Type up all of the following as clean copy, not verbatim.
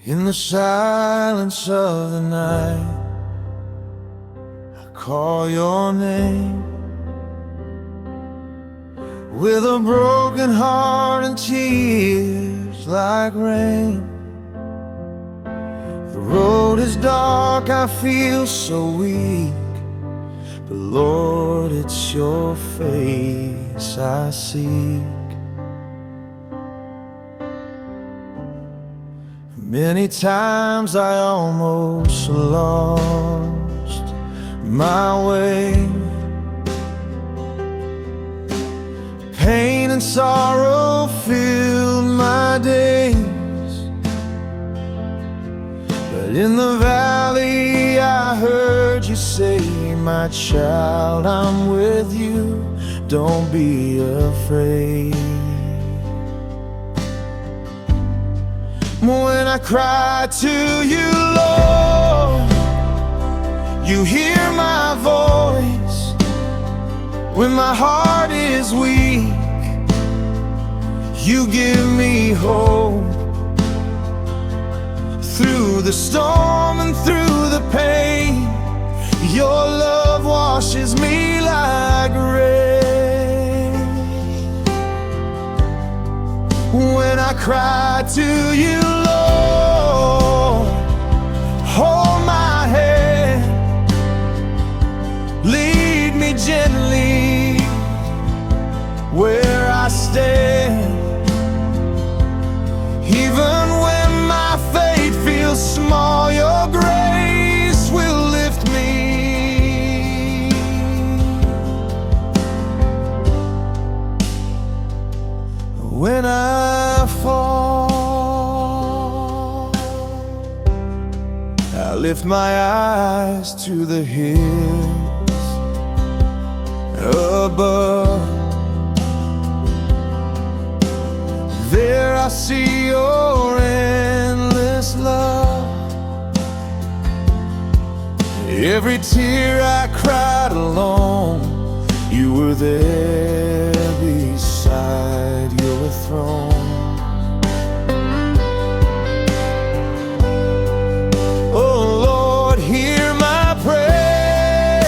In the silence of the night, I call your name. With a broken heart and tears like rain. The road is dark, I feel so weak, but Lord, it's your face I seek. Many times I almost lost my way. Pain and sorrow filled my days, but in the valley I heard you say, my child, I'm with you, don't be afraid. When I cry to you, Lord, you hear my voice. When my heart is weak, you give me hope. Through the storm and through the pain, your love washes me like rain. When I cry to you, Lord, hold my hand, lead me gently where I stand. Even when my faith feels small, your grace will lift me. When I fall, I lift my eyes to the hills above. There I see your endless love. Every tear I cried alone, you were there beside your throne. Oh Lord, hear my prayer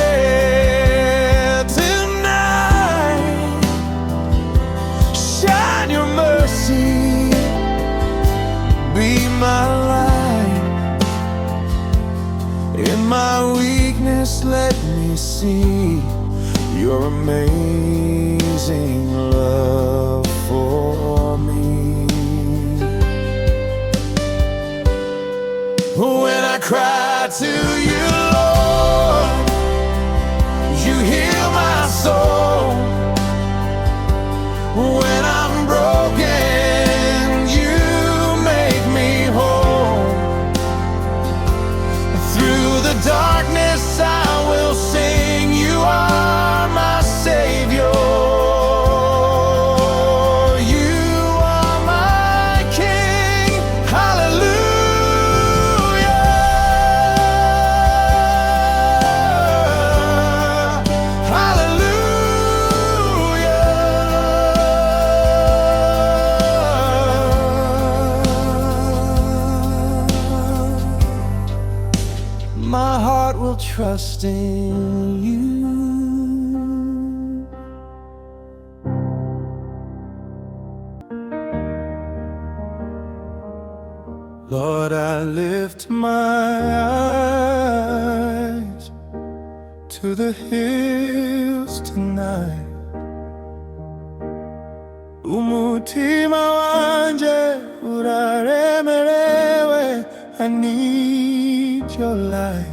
tonight. Shine your mercy, be my light. In my weakness, let me see your amazing love for me. When I cry to you, Lord, you heal my soul. When I'm broken, you make me whole. Through the darkness I will sing, you are my Savior. You are my King. Hallelujah. Hallelujah. My heart will trust in you. Lord, I lift my eyes to the hills tonight. Umutima wanje uraremerewe, I need your light.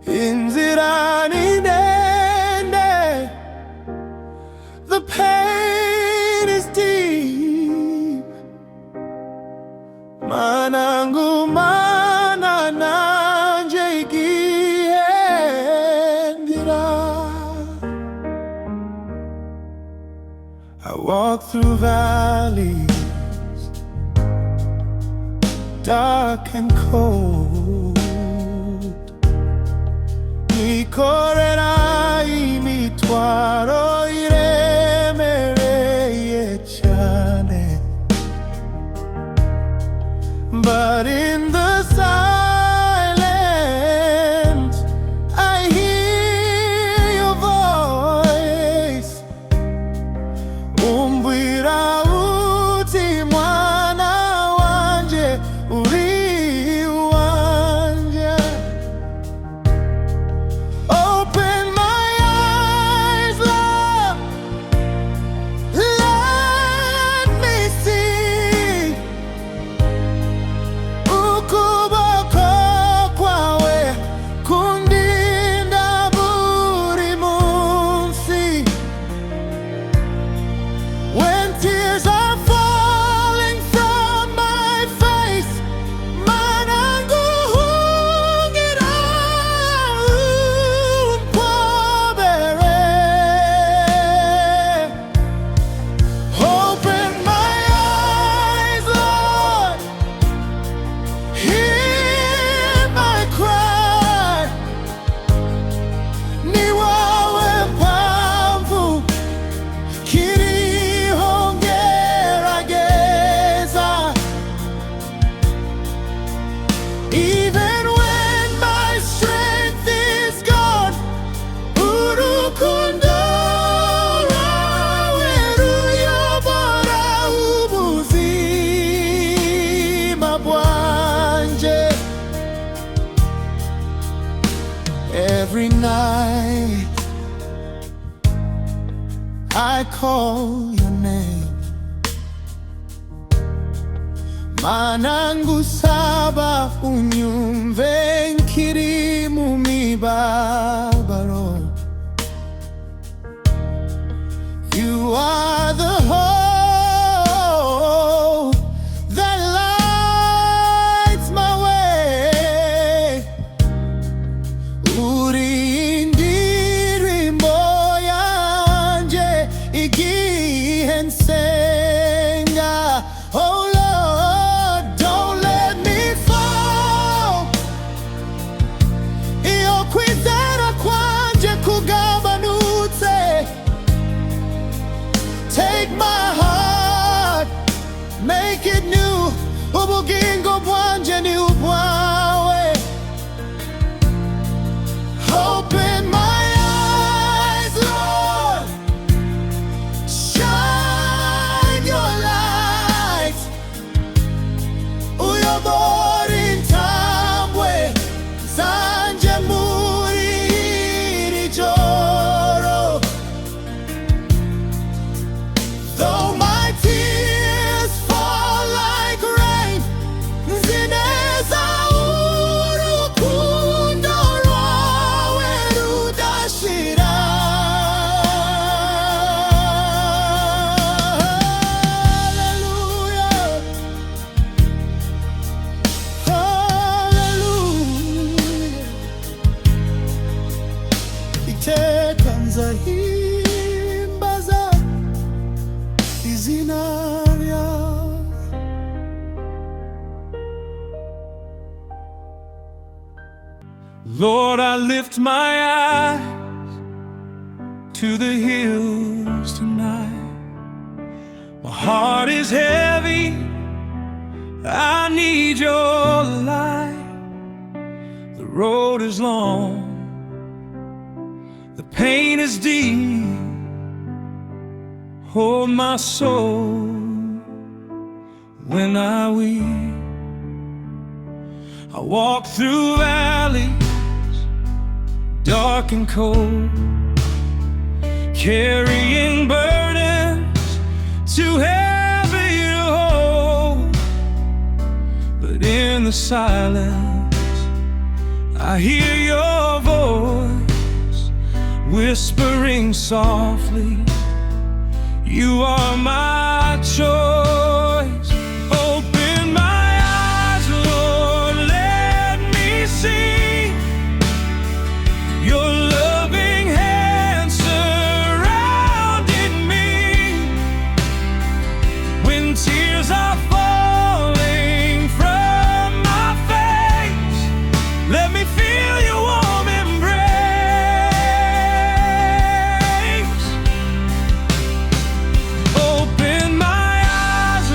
Inzira ni ndende, the pain is deep. Manangu mana nanje ikiendira. I walk through valleys dark and cold. Nikorerai mitwaro iremereye cyane. but in the silence I hear your voice. Umbwira uti mwana wanje uri wanje. Open my eyes, Lord, let me see ukuboko kwawe kundinda buri munsi. When tears are falling from my face, mana nguhungira umpobere. Open my eyes, Lord, hear my cry. Ni wowe mpamvu kiriho ngerageza. Even when my strength is gone, urukundo rwawe ruyobora ubuzima bwanje. Every night I call your name. Mana ngusaba unyumve nkiri mu mibabaro. You are the hope that lights my way. Uri indirimbo yanje igihe nsenga. Oh Lord, don't let me fall. Iyo kwizera kwanje kugabanutse. Take my heart, make it new. Ubugingo bwanje ni ubwawe. Open my eyes, Lord, shine your light. Uyobora intambwe zanje muri iri joro. Though my tears fall like rain, nzi neza urukundo rwawe rudashira. Hallelujah, hallelujah. Iteka nzahimbaza izina ryawe. Lord, I lift my eyes to the hills tonight. My heart is heavy, I need your light. The road is long, the pain is deep. Hold my soul when I weep. I walk through valleys dark and cold, carrying burdens too heavy to hold. But in the silence I hear your voice whispering softly, you are my choice. Open my eyes, Lord, let me see your loving hand surrounding me. When tears are falling from my face, let me feel your warm embrace. Open my eyes,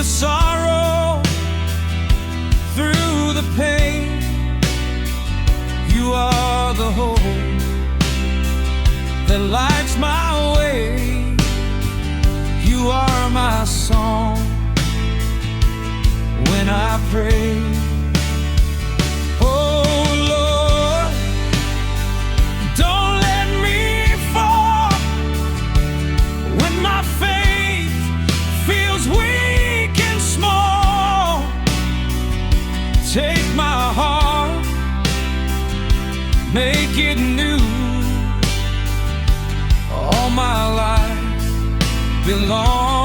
sorrow, through the pain. You are the hope that lights my way. You are my song when I pray. Oh Lord, don't let me fall when my faith feels weak and small. Take my heart, make it new. All my life belongs